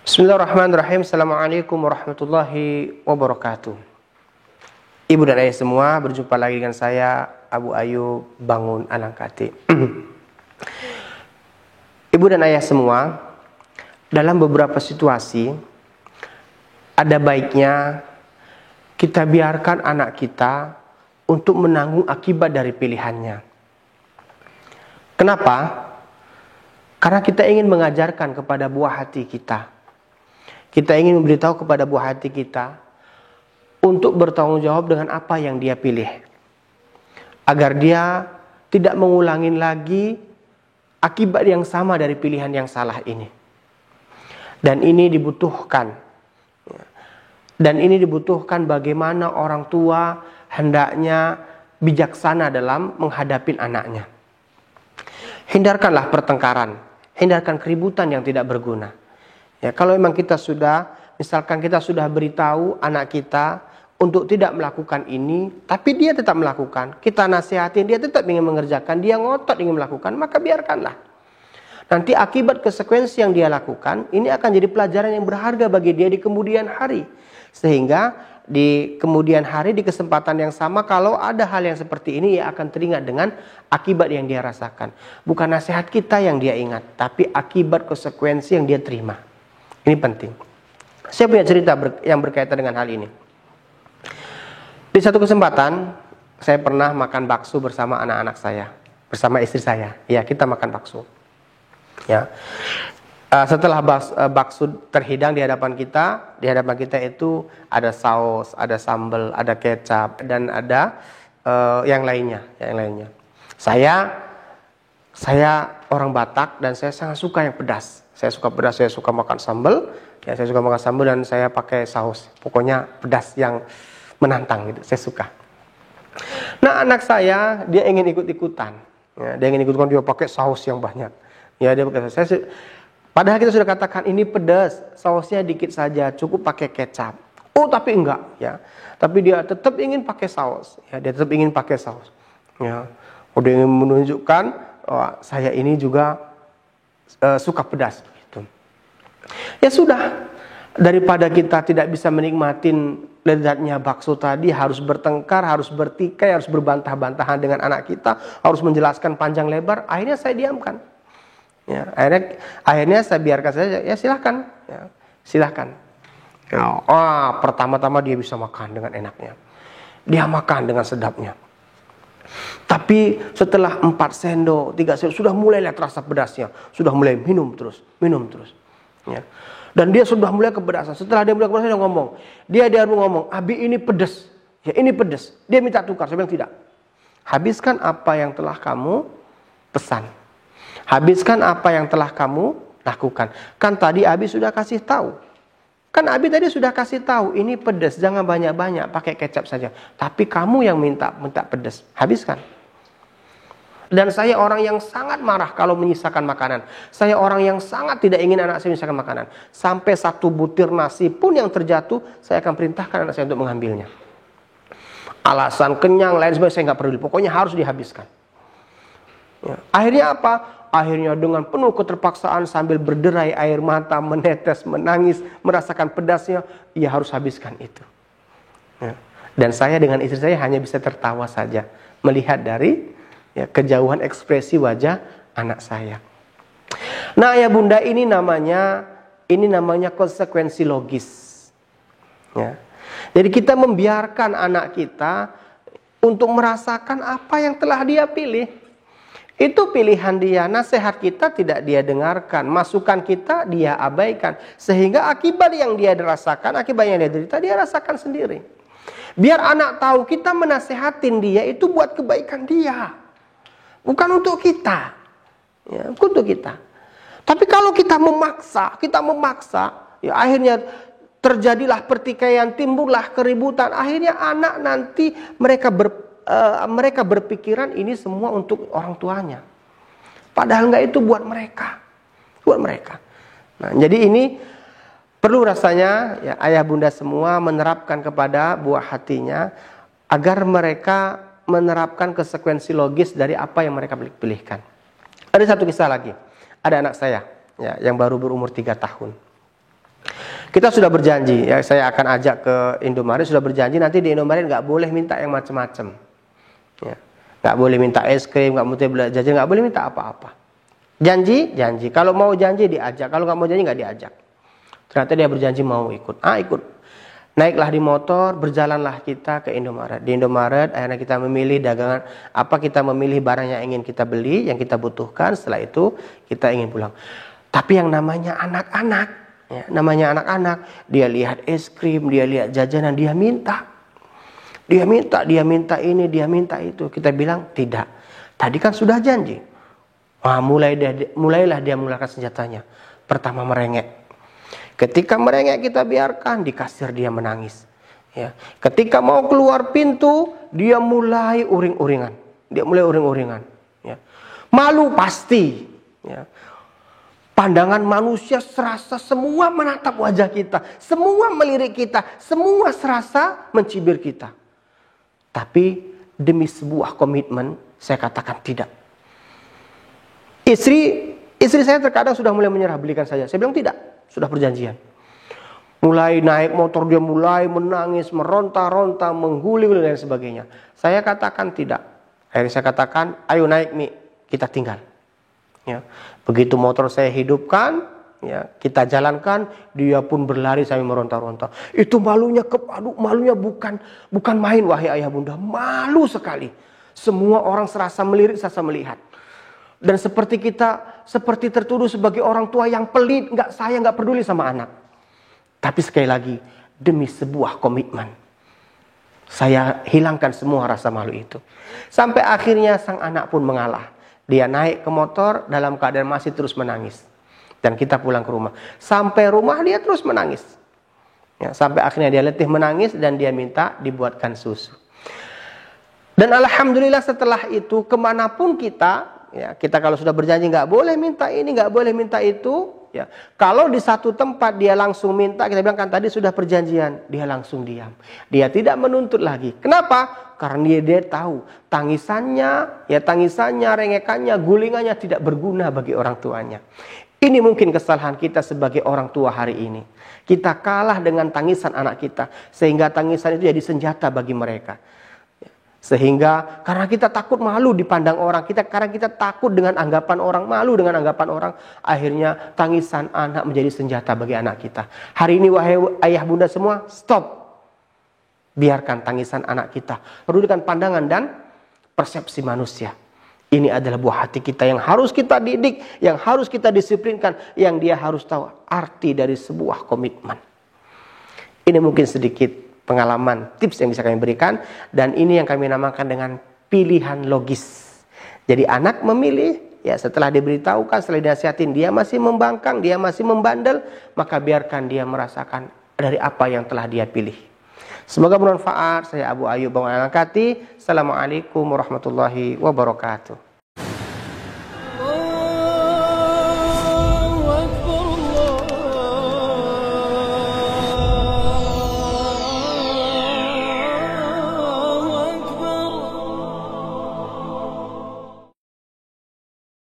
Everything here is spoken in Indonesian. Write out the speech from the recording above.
Bismillahirrahmanirrahim. Assalamualaikum warahmatullahi wabarakatuh. Ibu dan ayah semua, berjumpa lagi dengan saya, Abu Ayub Bangun Anangkati. Ibu dan ayah semua, dalam beberapa situasi ada baiknya kita biarkan anak kita untuk menanggung akibat dari pilihannya. Kenapa? Karena kita ingin mengajarkan kepada buah hati kita. Kita ingin memberitahu kepada buah hati kita untuk bertanggung jawab dengan apa yang dia pilih. Agar dia tidak mengulangi lagi akibat yang sama dari pilihan yang salah ini. Dan ini dibutuhkan. Dan ini dibutuhkan bagaimana orang tua hendaknya bijaksana dalam menghadapi anaknya. Hindarkanlah pertengkaran. Hindarkan keributan yang tidak berguna. Ya, kalau memang kita misalkan kita sudah beritahu anak kita untuk tidak melakukan ini, tapi dia tetap melakukan, kita nasihatin, dia tetap ingin mengerjakan, dia ngotot ingin melakukan, maka biarkanlah. Nanti akibat konsekuensi yang dia lakukan, ini akan jadi pelajaran yang berharga bagi dia di kemudian hari. Sehingga di kemudian hari, di kesempatan yang sama, kalau ada hal yang seperti ini, ia akan teringat dengan akibat yang dia rasakan. Bukan nasihat kita yang dia ingat, tapi akibat konsekuensi yang dia terima. Ini penting. Saya punya cerita yang berkaitan dengan hal ini. Di satu kesempatan, saya pernah makan bakso bersama anak-anak saya, bersama istri saya. Ya, kita makan bakso. Ya. Setelah bakso terhidang di hadapan kita itu ada saus, ada sambal, ada kecap, dan ada yang lainnya. Saya orang Batak dan saya sangat suka yang pedas. Saya suka pedas, saya suka makan sambal. Ya, saya suka makan sambal dan saya pakai saus. Pokoknya pedas yang menantang gitu. Saya suka. Nah, anak saya dia ingin ikut-ikutan. Ya, dia ingin ikut-ikutan, dia pakai saus yang banyak. Ya, dia pakai saus. Padahal kita sudah katakan ini pedas, sausnya dikit saja, cukup pakai kecap. Oh, tapi enggak, ya. Tapi dia tetap ingin pakai saus. Ya, dia tetap ingin pakai saus. Ya. Dia ingin menunjukkan saya ini juga suka pedas gitu. Ya sudah, daripada kita tidak bisa menikmatin lezatnya bakso tadi, harus bertengkar, harus bertikai, harus berbantah-bantahan dengan anak kita, harus menjelaskan panjang lebar, akhirnya saya diamkan. Ya, akhirnya saya biarkan saja. Ya silahkan, ya, silahkan. Ya, pertama-tama dia bisa makan dengan enaknya, dia makan dengan sedapnya. Tapi setelah 4 sendok, 3 sendok, sudah mulai lihat rasa pedasnya. Sudah mulai minum terus. Ya. Dan dia sudah mulai kepedasan. Setelah dia mulai kepedasan, dia ngomong. Dia ngomong, Abi ini pedas. Ya, ini pedas. Dia minta tukar. Saya bilang tidak. Habiskan apa yang telah kamu pesan. Habiskan apa yang telah kamu lakukan. Kan tadi Abi sudah kasih tahu. Abi tadi sudah kasih tahu, ini pedas, jangan banyak-banyak, pakai kecap saja. Tapi kamu yang minta pedas, habiskan. Dan saya orang yang sangat marah kalau menyisakan makanan. Saya orang yang sangat tidak ingin anak saya menyisakan makanan. Sampai 1 butir nasi pun yang terjatuh, saya akan perintahkan anak saya untuk mengambilnya. Alasan kenyang, lain sebagainya, saya nggak peduli. Pokoknya harus dihabiskan. Ya. Akhirnya apa? Akhirnya dengan penuh keterpaksaan sambil berderai air mata, menetes, menangis, merasakan pedasnya, ia harus habiskan itu. Ya. Dan saya dengan istri saya hanya bisa tertawa saja melihat dari kejauhan ekspresi wajah anak saya. Nah, ya bunda, ini namanya konsekuensi logis. Ya. Jadi kita membiarkan anak kita untuk merasakan apa yang telah dia pilih. Itu pilihan dia, nasihat kita tidak dia dengarkan, masukan kita dia abaikan. Sehingga akibat yang dia rasakan, akibat yang dia derita, dia rasakan sendiri. Biar anak tahu kita menasehatin dia itu buat kebaikan dia. Bukan untuk kita. Ya, bukan untuk kita. Tapi kalau kita memaksa, ya akhirnya terjadilah pertikaian, timbullah keributan. Akhirnya anak nanti mereka berpikiran ini semua untuk orang tuanya. Padahal enggak, itu buat mereka. Nah, jadi ini perlu rasanya ya, ayah bunda semua menerapkan kepada buah hatinya agar mereka menerapkan konsekuensi logis dari apa yang mereka pilihkan. Ada satu kisah lagi. Ada anak saya ya, yang baru berumur 3 tahun. Kita sudah berjanji, ya saya akan ajak ke Indomaret, sudah berjanji nanti di Indomaret nggak boleh minta yang macam-macam. Ya. Nggak boleh minta es krim, nggak boleh beli jajan, nggak boleh minta apa-apa. Janji. Kalau mau janji diajak, kalau nggak mau janji nggak diajak. Ternyata dia berjanji mau ikut. Ikut. Naiklah di motor, berjalanlah kita ke Indomaret. Di Indomaret, akhirnya kita memilih dagangan apa, kita memilih barang yang ingin kita beli, yang kita butuhkan. Setelah itu kita ingin pulang. Tapi yang namanya anak-anak, dia lihat es krim, dia lihat jajanan, dia minta ini, dia minta itu. Kita bilang tidak. Tadi kan sudah janji. Mulailah dia mengeluarkan senjatanya. Pertama merengek. Ketika merengek kita biarkan, di kasir dia menangis. Ya. Ketika mau keluar pintu, dia mulai uring-uringan. Ya. Malu pasti. Ya. Pandangan manusia serasa semua menatap wajah kita, semua melirik kita, semua serasa mencibir kita. Tapi demi sebuah komitmen, saya katakan tidak. Istri saya terkadang sudah mulai menyerah, belikan saja. Saya bilang tidak. Sudah perjanjian. Mulai naik motor dia mulai menangis, meronta-ronta, mengguling dan sebagainya. Saya katakan tidak. Akhirnya saya katakan, ayo naik Mi, kita tinggal. Ya. Begitu motor saya hidupkan, ya, kita jalankan, dia pun berlari sambil meronta-ronta. Itu malunya bukan main, wahai ayah bunda, malu sekali. Semua orang serasa melirik, serasa melihat. Dan seperti tertuduh sebagai orang tua yang pelit, saya nggak peduli sama anak. Tapi sekali lagi, demi sebuah komitmen, saya hilangkan semua rasa malu itu. Sampai akhirnya sang anak pun mengalah. Dia naik ke motor dalam keadaan masih terus menangis. Dan kita pulang ke rumah. Sampai rumah dia terus menangis. Ya, sampai akhirnya dia letih menangis dan dia minta dibuatkan susu. Dan alhamdulillah setelah itu kemanapun kita kalau sudah berjanji nggak boleh minta ini, nggak boleh minta itu. Ya, kalau di satu tempat dia langsung minta, kita bilang kan tadi sudah perjanjian, dia langsung diam. Dia tidak menuntut lagi. Kenapa? Karena dia tahu tangisannya, rengekannya, gulingannya tidak berguna bagi orang tuanya. Ini mungkin kesalahan kita sebagai orang tua hari ini. Kita kalah dengan tangisan anak kita, sehingga tangisan itu jadi senjata bagi mereka. Sehingga karena kita takut malu dipandang orang, karena kita takut dengan anggapan orang, malu dengan anggapan orang, akhirnya tangisan anak menjadi senjata bagi anak kita. Hari ini wahai ayah bunda semua, stop. Biarkan tangisan anak kita, pedulikan pandangan dan persepsi manusia. Ini adalah buah hati kita yang harus kita didik, yang harus kita disiplinkan, yang dia harus tahu arti dari sebuah komitmen. Ini mungkin sedikit pengalaman, tips yang bisa kami berikan, dan ini yang kami namakan dengan pilihan logis. Jadi anak memilih, ya setelah diberitahukan, setelah dinasihatin, dia masih membangkang, dia masih membandel, maka biarkan dia merasakan dari apa yang telah dia pilih. Semoga bermanfaat. Saya Abu Ayyub Bang Al-Angkati. Assalamualaikum warahmatullahi wabarakatuh.